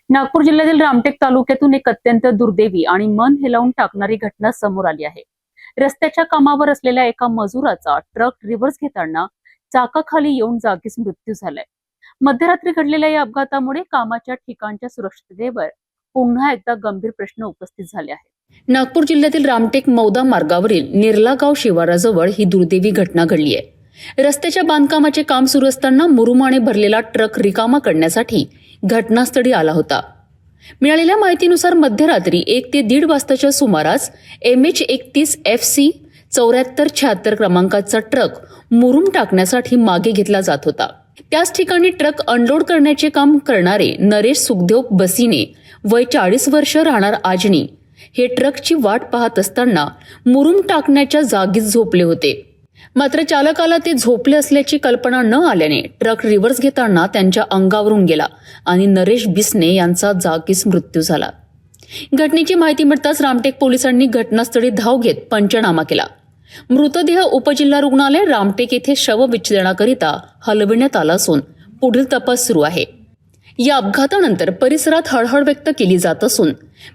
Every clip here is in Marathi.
नागपूर जिल्ह्यातील रामटेक तालुक्यातून एक अत्यंत दुर्दैवी आणि मन हेलावून टाकणारी घटना समोर आली आहे। रस्त्याच्या कामावर असलेल्या एका मजुराचा ट्रक रिव्हर्स घेताना चाकाखाली येऊन जागीच मृत्यू झालाय। मध्यरात्री घडलेल्या या अपघातामुळे कामाच्या ठिकाणच्या सुरक्षिततेवर पुन्हा एकदा गंभीर प्रश्न उपस्थित झाले आहेत। नागपूर जिल्ह्यातील रामटेक मौदा मार्गावरील निर्ला गाव शिवाराजवळ ही दुर्दैवी घटना घडली आहे। रस्त्याच्या बांधकामाचे काम सुरू असताना मुरुमाने भरलेला ट्रक रिकामा करण्यासाठी घटनास्थळी आला होता। मिळालेल्या माहितीनुसार मध्यरात्री 1 ते 1:30 वाजताच्या सुमारास MH31 FC 7476 क्रमांकाचा ट्रक मुरुम टाकण्यासाठी मागे घेतला जात होता। त्याच ठिकाणी ट्रक अनलोड करण्याचे काम करणारे नरेश सुखदेव बसीने वय 40 वर्ष राहणार आजनी हे ट्रकची वाट पाहत असताना मुरुम टाकण्याच्या जागीच झोपले होते। मात्र चालकाला ते झोपले असल्याची कल्पना न आल्याने ट्रक रिव्हर्स घेताना त्यांच्या अंगावरून गेला आणि नरेश बिसने यांचा जागीच मृत्यू झाला। घटनेची माहिती मिळताच रामटेक पोलिसांनी घटनास्थळी धाव घेत पंचनामा केला। मृतदेह उपजिल्हा रुग्णालय रामटेक येथे शवविच्छेदनाकरिता हलविण्यात आला असून पुढील तपास सुरू आहे। या अपघातानंतर परिसरात हळहळ व्यक्त केली जात असून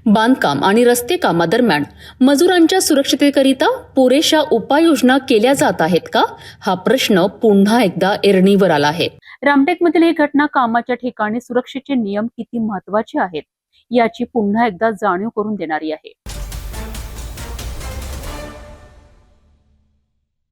बांधकाम आणि रस्ते कामादरम्यान मजुरांच्या सुरक्षिततेकरिता पुरेशा उपाययोजना केल्या जात आहेत का, हा प्रश्न पुन्हा एकदा ऐरणीवर आला आहे। रामटेकमधील ही घटना कामाच्या ठिकाणी सुरक्षेचे नियम किती महत्त्वाचे आहेत याची पुन्हा एकदा जाणीव करून देणारी आहे।